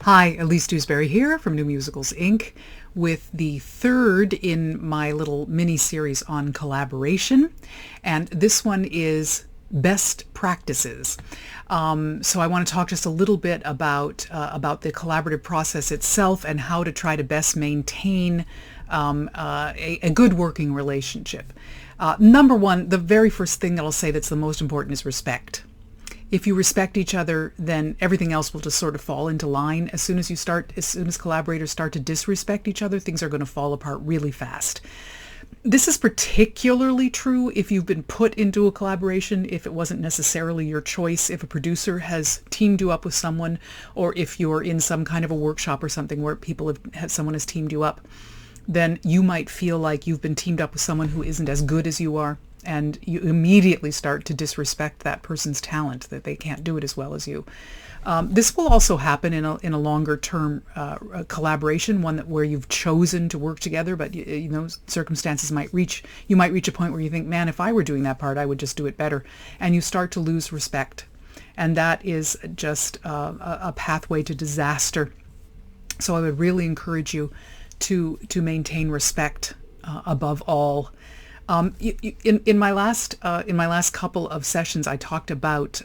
Hi, Elise Dewsberry here from New Musicals Inc. with the third in my little mini-series on collaboration. And this one is best practices. So I want to talk just a little bit about the collaborative process itself and how to try to best maintain a good working relationship. Number one, the very first thing that I'll say that's the most important is respect. If you respect each other, then everything else will just sort of fall into line. As soon as collaborators start to disrespect each other, things are going to fall apart really fast. This is particularly true if you've been put into a collaboration, if it wasn't necessarily your choice, if a producer has teamed you up with someone, or if you're in some kind of a workshop or something where someone has teamed you up, then you might feel like you've been teamed up with someone who isn't as good as you are. And you immediately start to disrespect that person's talent, that they can't do it as well as you. This will also happen in a longer term collaboration, one where you've chosen to work together, but circumstances you might reach a point where you think, man, if I were doing that part, I would just do it better, and you start to lose respect, and that is just a pathway to disaster. So I would really encourage you to maintain respect above all. In my last couple of sessions, I talked about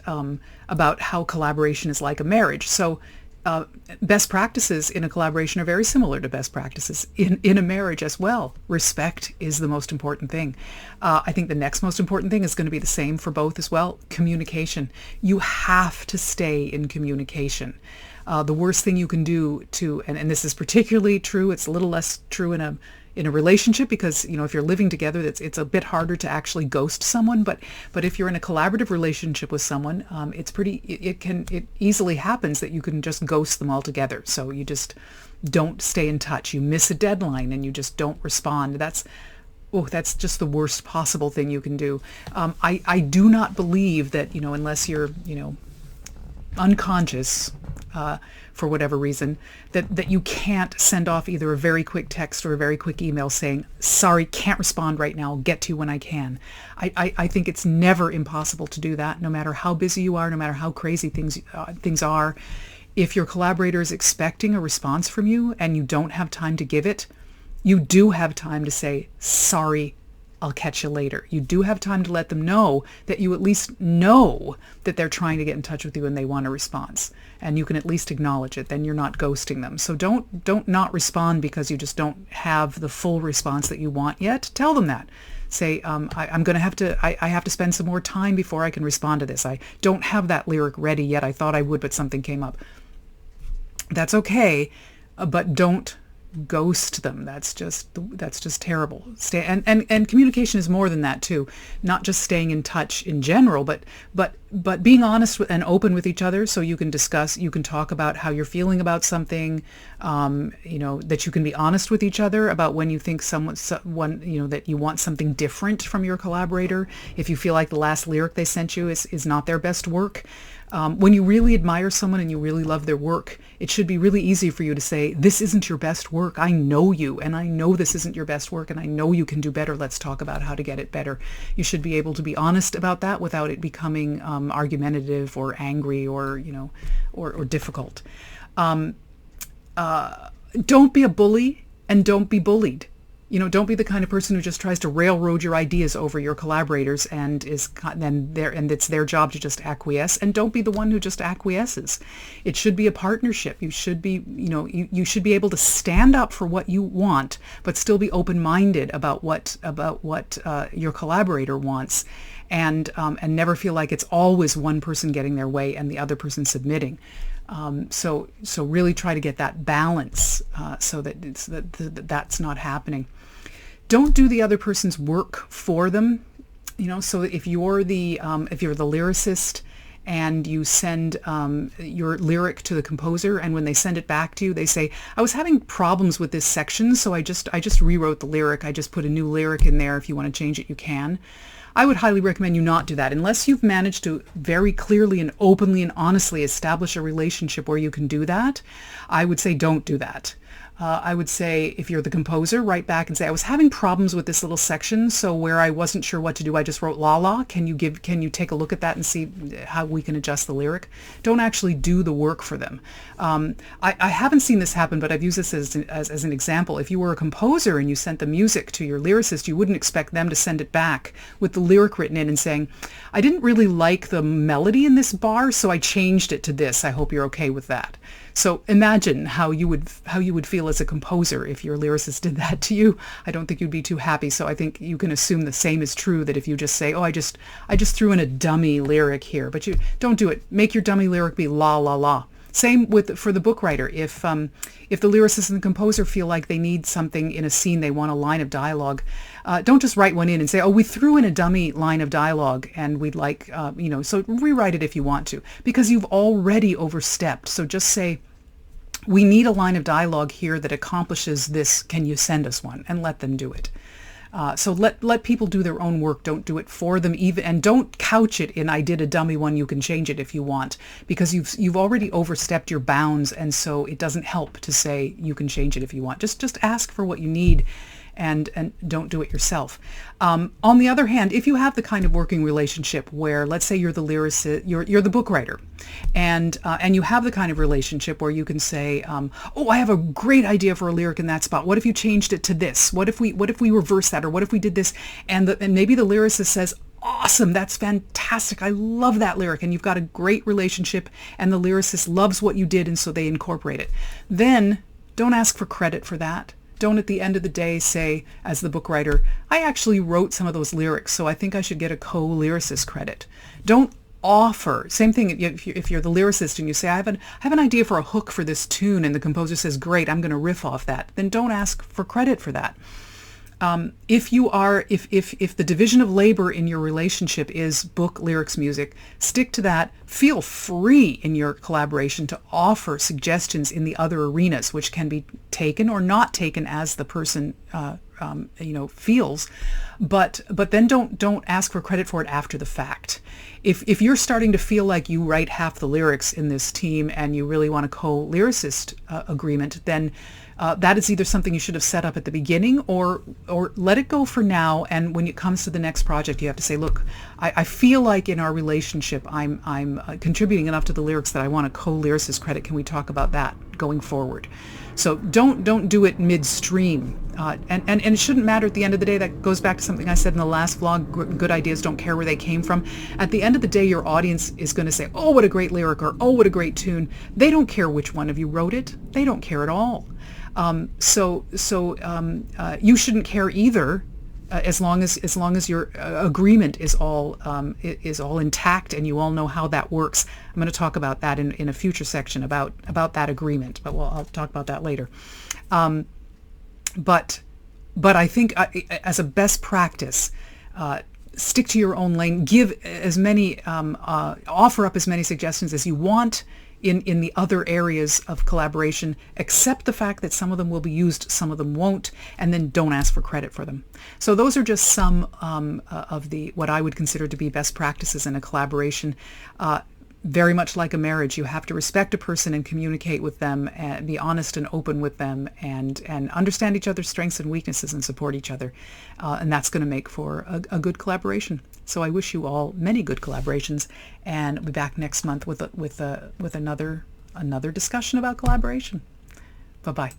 how collaboration is like a marriage. So best practices in a collaboration are very similar to best practices in a marriage as well. Respect is the most important thing. I think the next most important thing is going to be the same for both as well. Communication. You have to stay in communication. The worst thing you can do and this is particularly true, it's a little less true in a relationship because, if you're living together, it's a bit harder to actually ghost someone. But if you're in a collaborative relationship with someone, it easily happens that you can just ghost them altogether. So you just don't stay in touch. You miss a deadline and you just don't respond. That's just the worst possible thing you can do. I do not believe that, unless you're, unconscious, for whatever reason, that you can't send off either a very quick text or a very quick email saying, sorry, can't respond right now, I'll get to you when I can. I think it's never impossible to do that, no matter how busy you are, no matter how crazy things are. If your collaborator is expecting a response from you and you don't have time to give it, you do have time to say, sorry, I'll catch you later. You do have time to let them know that you at least know that they're trying to get in touch with you and they want a response. And you can at least acknowledge it. Then you're not ghosting them. So don't not respond because you just don't have the full response that you want yet. Tell them that. Say, I have to spend some more time before I can respond to this. I don't have that lyric ready yet. I thought I would, but something came up. That's okay, but don't ghost them. That's just terrible. And communication is more than that too. Not just staying in touch in general, but being honest and open with each other, so you can talk about how you're feeling about something. That you can be honest with each other about when you think that you want something different from your collaborator. If you feel like the last lyric they sent you is not their best work. When you really admire someone and you really love their work, it should be really easy for you to say, this isn't your best work. I know you, and I know this isn't your best work, and I know you can do better. Let's talk about how to get it better. You should be able to be honest about that without it becoming argumentative or angry or difficult. Don't be a bully and don't be bullied. Don't be the kind of person who just tries to railroad your ideas over your collaborators and it's their job to just acquiesce. And don't be the one who just acquiesces. It should be a partnership. You should be, you should be able to stand up for what you want, but still be open-minded about what your collaborator wants, and never feel like it's always one person getting their way and the other person submitting. So really try to get that balance so that that's not happening. Don't do the other person's work for them. So if you're the lyricist and you send your lyric to the composer, and when they send it back to you, they say, I was having problems with this section, so I just rewrote the lyric. I just put a new lyric in there. If you want to change it, you can. I would highly recommend you not do that unless you've managed to very clearly and openly and honestly establish a relationship where you can do that. I would say don't do that. I would say if you're the composer, write back and say, I was having problems with this little section, so where I wasn't sure what to do, I just wrote la la. Can you take a look at that and see how we can adjust the lyric? Don't actually do the work for them. I haven't seen this happen, but I've used this as an example. If you were a composer and you sent the music to your lyricist, you wouldn't expect them to send it back with the lyric written in and saying, I didn't really like the melody in this bar, so I changed it to this. I hope you're okay with that. So imagine how you would feel as a composer if your lyricist did that to you. I don't think you'd be too happy. So I think you can assume the same is true, that if you just say, oh, I just threw in a dummy lyric here, but you don't do it. Make your dummy lyric be la la la. Same for the book writer. If the lyricist and the composer feel like they need something in a scene, they want a line of dialogue, don't just write one in and say, oh, we threw in a dummy line of dialogue and we'd like, so rewrite it if you want to, because you've already overstepped. So just say, we need a line of dialogue here that accomplishes this. Can you send us one? And let them do it. So let people do their own work. Don't do it for them, even, and don't couch it in, I did a dummy one, you can change it if you want, because you've already overstepped your bounds, and so it doesn't help to say you can change it if you want. Just ask for what you need, and don't do it yourself. On the other hand, if you have the kind of working relationship where, let's say you're the lyricist, you're the book writer, and you have the kind of relationship where you can say, oh, I have a great idea for a lyric in that spot. What if you changed it to this? What if we reverse that? Or what if we did this? And maybe the lyricist says, awesome, that's fantastic, I love that lyric, and you've got a great relationship, and the lyricist loves what you did, and so they incorporate it. Then don't ask for credit for that. Don't at the end of the day say, as the book writer, I actually wrote some of those lyrics, so I think I should get a co-lyricist credit. Don't offer. Same thing if you're the lyricist and you say, I have an idea for a hook for this tune, and the composer says, great, I'm going to riff off that. Then don't ask for credit for that. If the division of labor in your relationship is book, lyrics, music, stick to that. Feel free in your collaboration to offer suggestions in the other arenas, which can be taken or not taken as the person feels, but then don't ask for credit for it after the fact. If you're starting to feel like you write half the lyrics in this team and you really want a co-lyricist agreement, then that is either something you should have set up at the beginning, or let it go for now. And when it comes to the next project, you have to say, look, I feel like in our relationship, I'm contributing enough to the lyrics that I want a co-lyricist credit. Can we talk about that going forward? So don't do it midstream. And it shouldn't matter at the end of the day. That goes back to something I said in the last vlog, good ideas don't care where they came from. At the end of the day, your audience is going to say, oh, what a great lyric, or oh, what a great tune. They don't care which one of you wrote it. They don't care at all. So you shouldn't care either, as long as your agreement is all intact and you all know how that works. I'm going to talk about that in a future section about that agreement, but I'll talk about that later. But I think as a best practice, stick to your own lane. Give as many, offer up as many suggestions as you want in the other areas of collaboration. Accept the fact that some of them will be used, some of them won't, and then don't ask for credit for them. So those are just some of what I would consider to be best practices in a collaboration. Very much like a marriage, you have to respect a person and communicate with them, and be honest and open with them, and understand each other's strengths and weaknesses and support each other. And that's going to make for a good collaboration. So I wish you all many good collaborations, and I'll be back next month with another discussion about collaboration. Bye-bye.